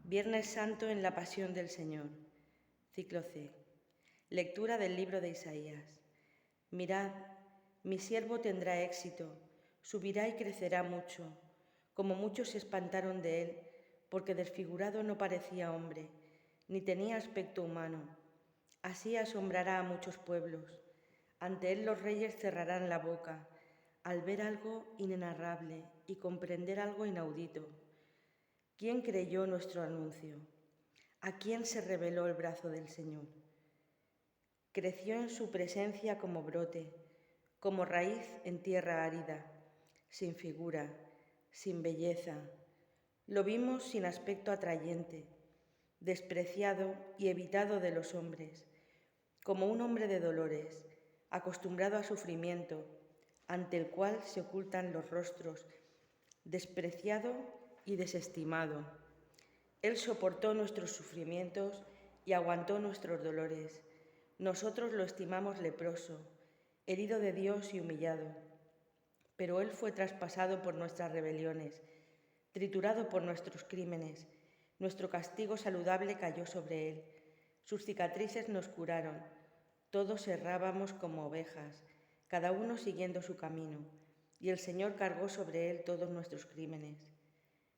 Viernes Santo en la Pasión del Señor. Ciclo C. Lectura del libro de Isaías. Mirad, mi siervo tendrá éxito, subirá y crecerá mucho, como muchos se espantaron de él, porque desfigurado no parecía hombre, ni tenía aspecto humano. Así asombrará a muchos pueblos. Ante él los reyes cerrarán la boca, al ver algo inenarrable y comprender algo inaudito. ¿Quién creyó nuestro anuncio? ¿A quién se reveló el brazo del Señor? Creció en su presencia como brote, como raíz en tierra árida, sin figura, sin belleza. Lo vimos sin aspecto atrayente, despreciado y evitado de los hombres, como un hombre de dolores, acostumbrado a sufrimiento, ante el cual se ocultan los rostros, despreciado y desestimado. Él soportó nuestros sufrimientos y aguantó nuestros dolores. Nosotros lo estimamos leproso, herido de Dios y humillado. Pero Él fue traspasado por nuestras rebeliones, triturado por nuestros crímenes. Nuestro castigo saludable cayó sobre Él. Sus cicatrices nos curaron. Todos errábamos como ovejas, cada uno siguiendo su camino, y el Señor cargó sobre Él todos nuestros crímenes.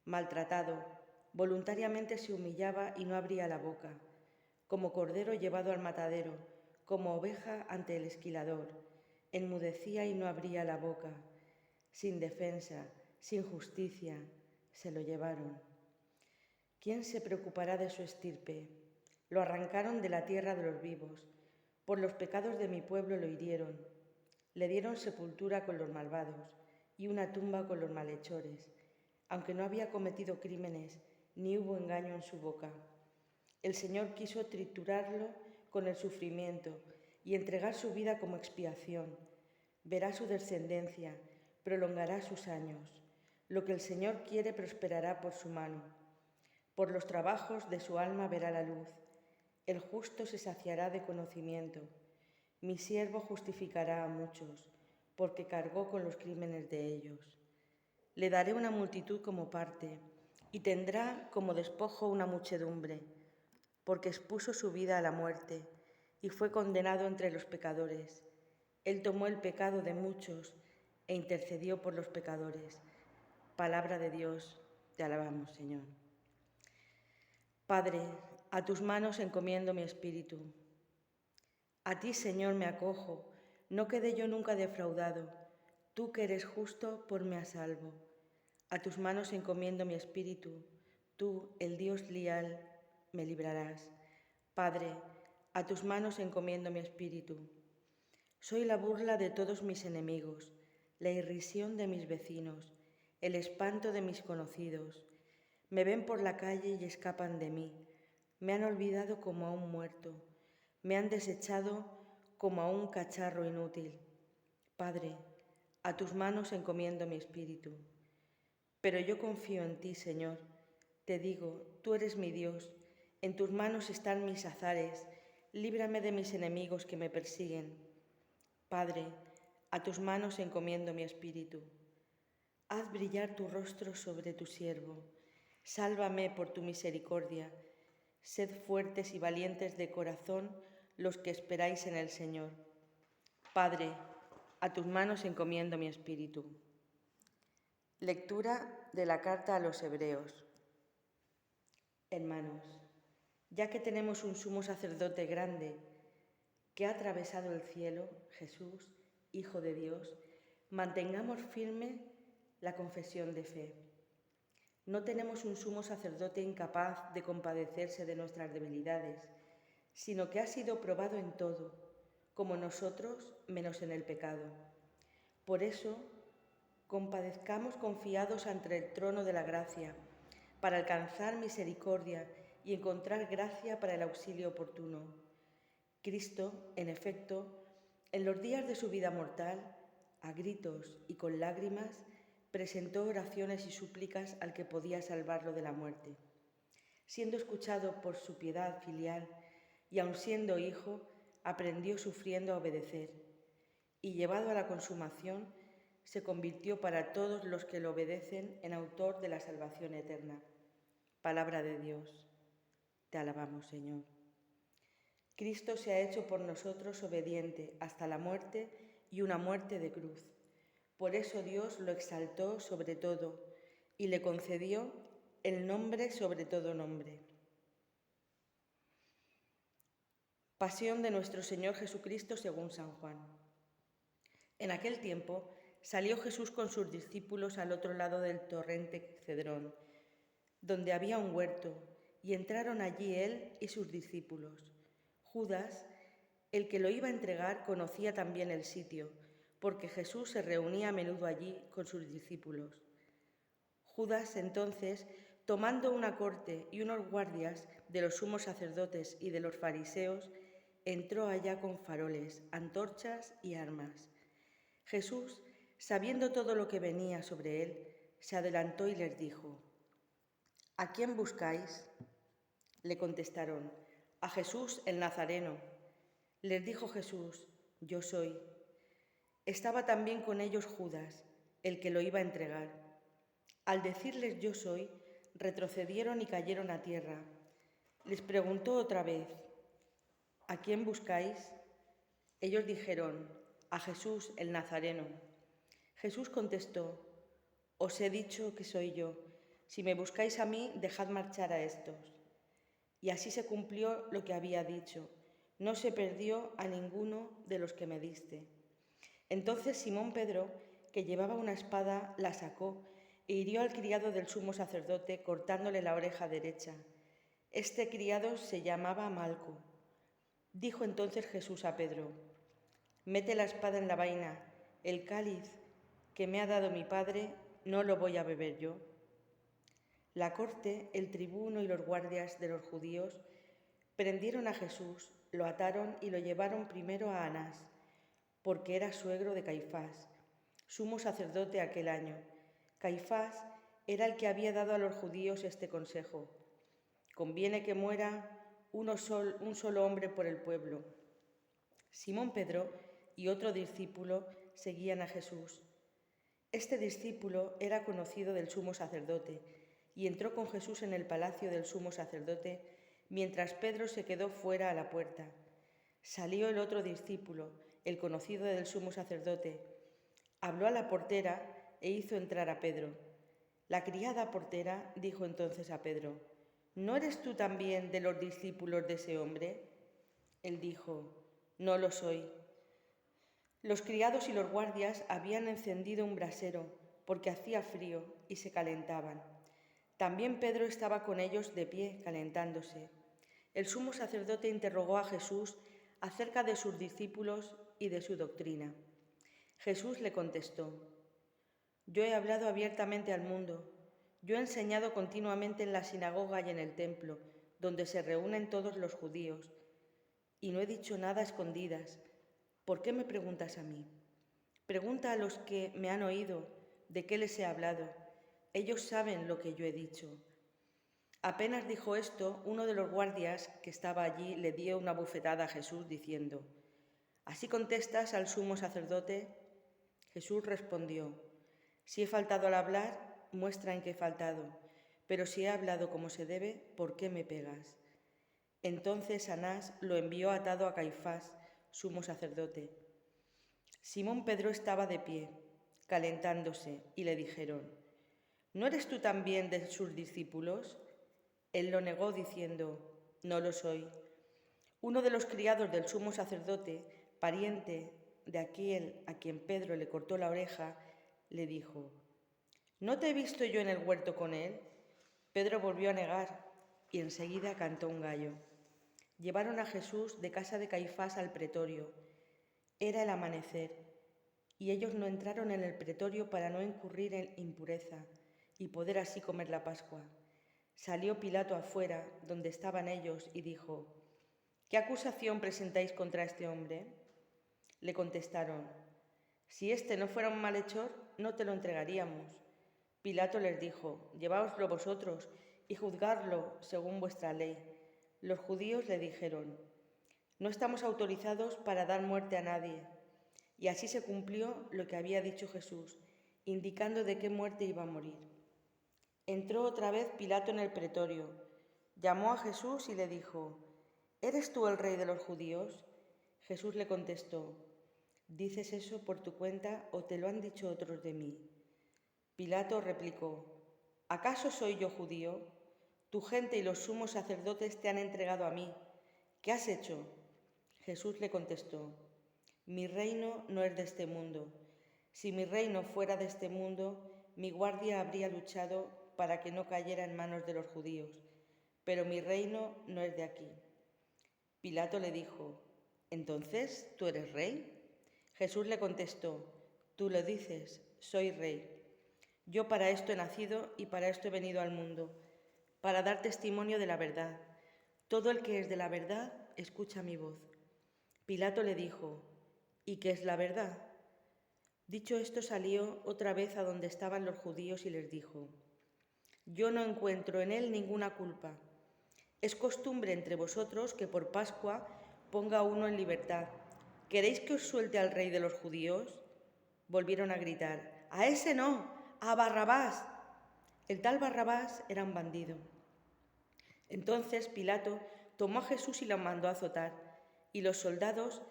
Maltratado, voluntariamente se humillaba y no abría la boca, como cordero llevado al matadero, como oveja ante el esquilador, enmudecía y no abría la boca, sin defensa, sin justicia, se lo llevaron. ¿Quién se preocupará de su estirpe? Lo arrancaron de la tierra de los vivos, por los pecados de mi pueblo lo hirieron, le dieron sepultura con los malvados y una tumba con los malhechores, aunque no había cometido crímenes, ni hubo engaño en su boca. El Señor quiso triturarlo con el sufrimiento y entregar su vida como expiación. Verá su descendencia, prolongará sus años. Lo que el Señor quiere prosperará por su mano. Por los trabajos de su alma verá la luz. El justo se saciará de conocimiento. Mi siervo justificará a muchos, porque cargó con los crímenes de ellos. Le daré una multitud como parte, y tendrá como despojo una muchedumbre, porque expuso su vida a la muerte, y fue condenado entre los pecadores. Él tomó el pecado de muchos, e intercedió por los pecadores. Palabra de Dios, te alabamos, Señor. Padre, a tus manos encomiendo mi espíritu. A ti, Señor, me acojo, no quedé yo nunca defraudado. Tú que eres justo, ponme a salvo. A tus manos encomiendo mi espíritu. Tú, el Dios leal, me librarás. Padre, a tus manos encomiendo mi espíritu. Soy la burla de todos mis enemigos, la irrisión de mis vecinos, el espanto de mis conocidos. Me ven por la calle y escapan de mí. Me han olvidado como a un muerto. Me han desechado como a un cacharro inútil. Padre, a tus manos encomiendo mi espíritu. Pero yo confío en ti, Señor. Te digo, tú eres mi Dios. En tus manos están mis azares. Líbrame de mis enemigos que me persiguen. Padre, a tus manos encomiendo mi espíritu. Haz brillar tu rostro sobre tu siervo. Sálvame por tu misericordia. Sed fuertes y valientes de corazón los que esperáis en el Señor. Padre, a tus manos encomiendo mi espíritu. Lectura de la carta a los Hebreos. Hermanos, ya que tenemos un sumo sacerdote grande que ha atravesado el cielo, Jesús, Hijo de Dios, mantengamos firme la confesión de fe. No tenemos un sumo sacerdote incapaz de compadecerse de nuestras debilidades, sino que ha sido probado en todo, como nosotros, menos en el pecado. Por eso, compadezcamos confiados ante el trono de la gracia, para alcanzar misericordia y encontrar gracia para el auxilio oportuno. Cristo, en efecto, en los días de su vida mortal, a gritos y con lágrimas, presentó oraciones y súplicas al que podía salvarlo de la muerte. Siendo escuchado por su piedad filial y aun siendo hijo, aprendió sufriendo a obedecer, y llevado a la consumación, se convirtió para todos los que lo obedecen en autor de la salvación eterna. Palabra de Dios. Te alabamos, Señor. Cristo se ha hecho por nosotros obediente hasta la muerte y una muerte de cruz. Por eso Dios lo exaltó sobre todo y le concedió el nombre sobre todo nombre. Pasión de nuestro Señor Jesucristo según San Juan. En aquel tiempo salió Jesús con sus discípulos al otro lado del torrente Cedrón, donde había un huerto, y entraron allí él y sus discípulos. Judas, el que lo iba a entregar, conocía también el sitio, porque Jesús se reunía a menudo allí con sus discípulos. Judas entonces, tomando una corte y unos guardias de los sumos sacerdotes y de los fariseos, entró allá con faroles, antorchas y armas. Jesús, sabiendo todo lo que venía sobre él, se adelantó y les dijo: ¿A quién buscáis? Le contestaron: a Jesús el Nazareno. Les dijo Jesús: yo soy. Estaba también con ellos Judas, el que lo iba a entregar. Al decirles yo soy, retrocedieron y cayeron a tierra. Les preguntó otra vez: ¿a quién buscáis? Ellos dijeron: a Jesús el Nazareno. Jesús contestó: os he dicho que soy yo. Si me buscáis a mí, dejad marchar a estos. Y así se cumplió lo que había dicho: no se perdió a ninguno de los que me diste. Entonces Simón Pedro, que llevaba una espada, la sacó e hirió al criado del sumo sacerdote, cortándole la oreja derecha. Este criado se llamaba Malco. Dijo entonces Jesús a Pedro: mete la espada en la vaina. El cáliz que me ha dado mi Padre, ¿no lo voy a beber yo? La corte, el tribuno y los guardias de los judíos prendieron a Jesús, lo ataron y lo llevaron primero a Anás, porque era suegro de Caifás, sumo sacerdote aquel año. Caifás era el que había dado a los judíos este consejo: conviene que muera un solo hombre por el pueblo. Simón Pedro y otro discípulo seguían a Jesús. Este discípulo era conocido del sumo sacerdote y entró con Jesús en el palacio del sumo sacerdote, mientras Pedro se quedó fuera a la puerta. Salió el otro discípulo, el conocido del sumo sacerdote, habló a la portera e hizo entrar a Pedro. La criada portera dijo entonces a Pedro: ¿no eres tú también de los discípulos de ese hombre? Él dijo: no lo soy. Los criados y los guardias habían encendido un brasero, porque hacía frío, y se calentaban. También Pedro estaba con ellos de pie, calentándose. El sumo sacerdote interrogó a Jesús acerca de sus discípulos y de su doctrina. Jesús le contestó: yo he hablado abiertamente al mundo. Yo he enseñado continuamente en la sinagoga y en el templo, donde se reúnen todos los judíos, y no he dicho nada a escondidas. ¿Por qué me preguntas a mí? Pregunta a los que me han oído de qué les he hablado. Ellos saben lo que yo he dicho. Apenas dijo esto, uno de los guardias que estaba allí le dio una bofetada a Jesús diciendo: ¿así contestas al sumo sacerdote? Jesús respondió: si he faltado al hablar, muestra en qué he faltado, pero si he hablado como se debe, ¿por qué me pegas? Entonces Anás lo envió atado a Caifás, sumo sacerdote. Simón Pedro estaba de pie, calentándose, y le dijeron: ¿no eres tú también de sus discípulos? Él lo negó diciendo: no lo soy. Uno de los criados del sumo sacerdote, pariente de aquel a quien Pedro le cortó la oreja, le dijo: ¿no te he visto yo en el huerto con él? Pedro volvió a negar, y enseguida cantó un gallo. Llevaron a Jesús de casa de Caifás al pretorio. Era el amanecer, y ellos no entraron en el pretorio para no incurrir en impureza y poder así comer la Pascua. Salió Pilato afuera, donde estaban ellos, y dijo: ¿qué acusación presentáis contra este hombre? Le contestaron: si éste no fuera un malhechor, no te lo entregaríamos. Pilato les dijo: lleváoslo vosotros y juzgadlo según vuestra ley. Los judíos le dijeron: no estamos autorizados para dar muerte a nadie. Y así se cumplió lo que había dicho Jesús, indicando de qué muerte iba a morir. Entró otra vez Pilato en el pretorio, llamó a Jesús y le dijo: ¿Eres tú el rey de los judíos? Jesús le contestó: ¿Dices eso por tu cuenta o te lo han dicho otros de mí? Pilato replicó: ¿Acaso soy yo judío? Tu gente y los sumos sacerdotes te han entregado a mí. ¿Qué has hecho? Jesús le contestó: Mi reino no es de este mundo. Si mi reino fuera de este mundo, mi guardia habría luchado para que no cayera en manos de los judíos, pero mi reino no es de aquí. Pilato le dijo: ¿Entonces tú eres rey? Jesús le contestó: Tú lo dices, soy rey. Yo para esto he nacido y para esto he venido al mundo, para dar testimonio de la verdad. Todo el que es de la verdad escucha mi voz. Pilato le dijo: ¿Y qué es la verdad? Dicho esto, salió otra vez a donde estaban los judíos y les dijo: Yo no encuentro en él ninguna culpa. Es costumbre entre vosotros que por Pascua ponga a uno en libertad. ¿Queréis que os suelte al rey de los judíos? Volvieron a gritar: ¡A ese no! ¡A Barrabás! El tal Barrabás era un bandido. Entonces Pilato tomó a Jesús y lo mandó a azotar, y los soldados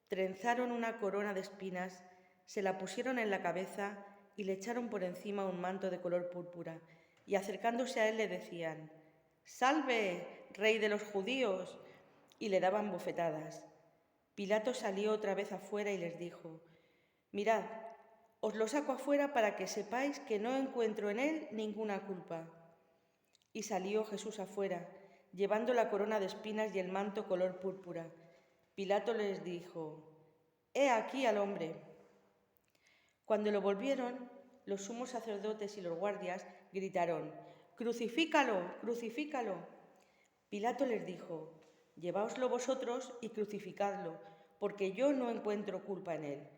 trenzaron una corona de espinas, se la pusieron en la cabeza y le echaron por encima un manto de color púrpura, y acercándose a él le decían: ¡Salve, rey de los judíos! Y le daban bofetadas. Pilato salió otra vez afuera y les dijo: Mirad, os lo saco afuera para que sepáis que no encuentro en él ninguna culpa. Y salió Jesús afuera, llevando la corona de espinas y el manto color púrpura. Pilato les dijo: He aquí al hombre. Cuando lo volvieron, los sumos sacerdotes y los guardias gritaron: ¡Crucifícalo! ¡Crucifícalo! Pilato les dijo: Lleváoslo vosotros y crucificadlo, porque yo no encuentro culpa en él.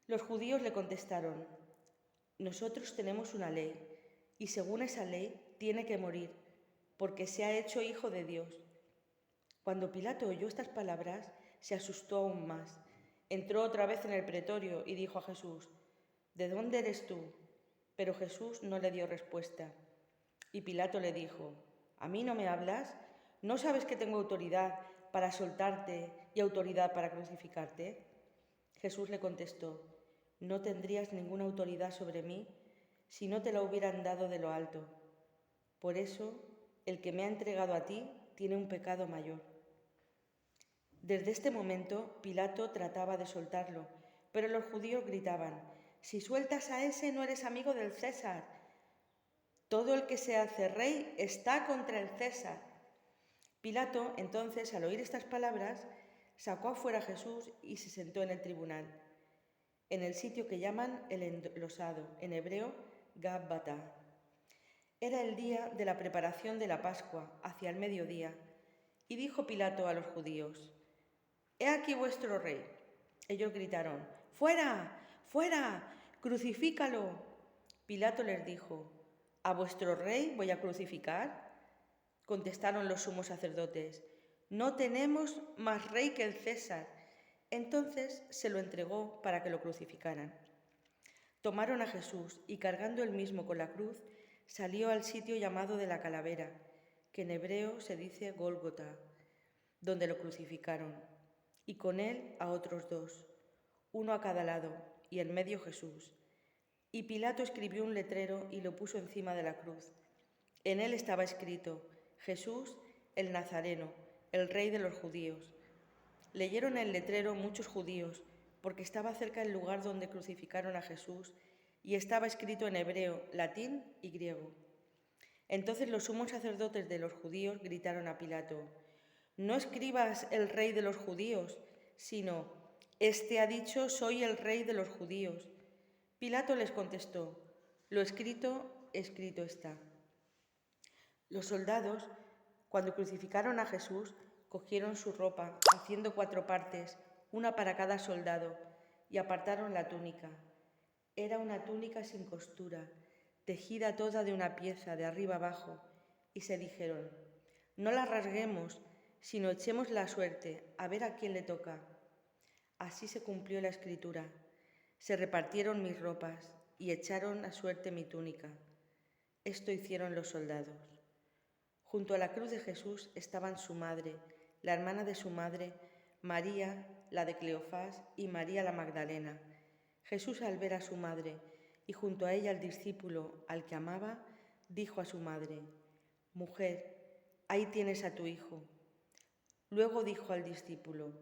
Los judíos le contestaron: Nosotros tenemos una ley, y según esa ley tiene que morir, porque se ha hecho hijo de Dios. Cuando Pilato oyó estas palabras, se asustó aún más. Entró otra vez en el pretorio y dijo a Jesús: ¿De dónde eres tú? Pero Jesús no le dio respuesta. Y Pilato le dijo: ¿A mí no me hablas? ¿No sabes que tengo autoridad para soltarte y autoridad para crucificarte? Jesús le contestó: No tendrías ninguna autoridad sobre mí si no te la hubieran dado de lo alto. Por eso, el que me ha entregado a ti tiene un pecado mayor. Desde este momento, Pilato trataba de soltarlo, pero los judíos gritaban: Si sueltas a ese, no eres amigo del César. Todo el que se hace rey está contra el César. Pilato, entonces, al oír estas palabras, sacó afuera a Jesús y se sentó en el tribunal, en el sitio que llaman el enlosado, en hebreo, Gabbatá. Era el día de la preparación de la Pascua, hacia el mediodía, y dijo Pilato a los judíos: He aquí vuestro rey. Ellos gritaron: ¡Fuera! ¡Fuera! ¡Crucifícalo! Pilato les dijo: ¿A vuestro rey voy a crucificar? Contestaron los sumos sacerdotes: No tenemos más rey que el César. Entonces se lo entregó para que lo crucificaran. Tomaron a Jesús y, cargando él mismo con la cruz, salió al sitio llamado de la calavera, que en hebreo se dice Gólgota, donde lo crucificaron, y con él a otros dos, uno a cada lado, y en medio Jesús. Y Pilato escribió un letrero y lo puso encima de la cruz. En él estaba escrito: Jesús el Nazareno, el Rey de los judíos. Leyeron el letrero muchos judíos, porque estaba cerca el lugar donde crucificaron a Jesús, y estaba escrito en hebreo, latín y griego. Entonces los sumos sacerdotes de los judíos gritaron a Pilato: No escribas el Rey de los judíos, sino: Este ha dicho: Soy el Rey de los judíos. Pilato les contestó: Lo escrito, escrito está. Los soldados, cuando crucificaron a Jesús, cogieron su ropa, haciendo 4 partes, una para cada soldado, y apartaron la túnica. Era una túnica sin costura, tejida toda de una pieza de arriba abajo, y se dijeron: No la rasguemos, sino echemos la suerte, a ver a quién le toca. Así se cumplió la escritura: Se repartieron mis ropas y echaron a suerte mi túnica. Esto hicieron los soldados. Junto a la cruz de Jesús estaban su madre, la hermana de su madre, María, la de Cleofás, y María la Magdalena. Jesús, al ver a su madre y junto a ella al discípulo al que amaba, dijo a su madre: «Mujer, ahí tienes a tu hijo». Luego dijo al discípulo: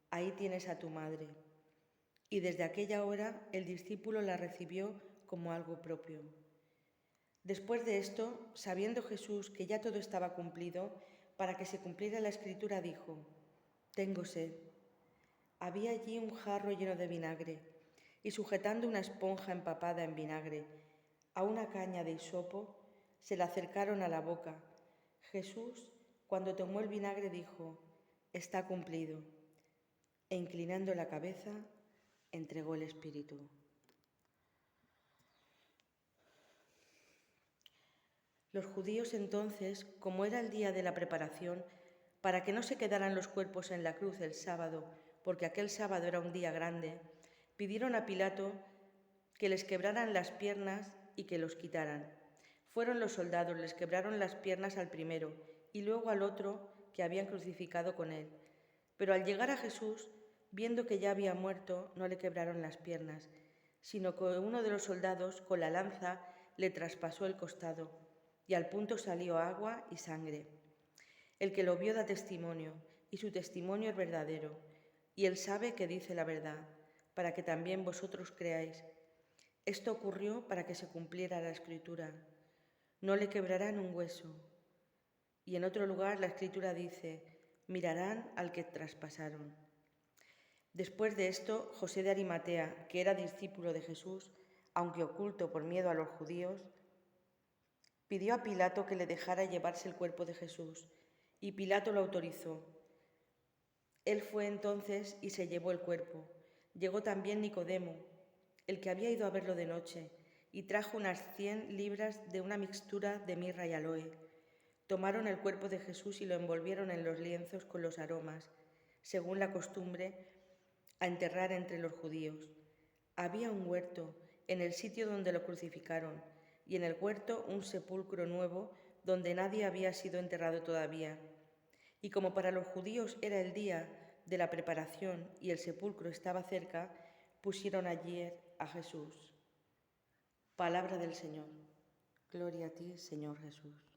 «Ahí tienes a tu madre». Y desde aquella hora el discípulo la recibió como algo propio. Después de esto, sabiendo Jesús que ya todo estaba cumplido, para que se cumpliera la Escritura, dijo: «Tengo sed». Había allí un jarro lleno de vinagre, y sujetando una esponja empapada en vinagre a una caña de hisopo, se la acercaron a la boca. Jesús, cuando tomó el vinagre, dijo: «Está cumplido», e inclinando la cabeza, entregó el espíritu. Los judíos entonces, como era el día de la preparación, para que no se quedaran los cuerpos en la cruz el sábado, porque aquel sábado era un día grande, pidieron a Pilato que les quebraran las piernas y que los quitaran. Fueron los soldados, les quebraron las piernas al primero y luego al otro que habían crucificado con él. Pero al llegar a Jesús, viendo que ya había muerto, no le quebraron las piernas, sino que uno de los soldados con la lanza le traspasó el costado, y al punto salió agua y sangre. El que lo vio da testimonio, y su testimonio es verdadero, y él sabe que dice la verdad, para que también vosotros creáis. Esto ocurrió para que se cumpliera la Escritura: «No le quebrarán un hueso». Y en otro lugar la Escritura dice: «Mirarán al que traspasaron». Después de esto, José de Arimatea, que era discípulo de Jesús, aunque oculto por miedo a los judíos, pidió a Pilato que le dejara llevarse el cuerpo de Jesús, y Pilato lo autorizó. Él fue entonces y se llevó el cuerpo. Llegó también Nicodemo, el que había ido a verlo de noche, y trajo unas 100 libras de una mixtura de mirra y aloe. Tomaron el cuerpo de Jesús y lo envolvieron en los lienzos con los aromas, según la costumbre, a enterrar entre los judíos. Había un huerto en el sitio donde lo crucificaron, y en el huerto un sepulcro nuevo donde nadie había sido enterrado todavía. Y como para los judíos era el día de la preparación y el sepulcro estaba cerca, pusieron allí a Jesús. Palabra del Señor. Gloria a ti, Señor Jesús.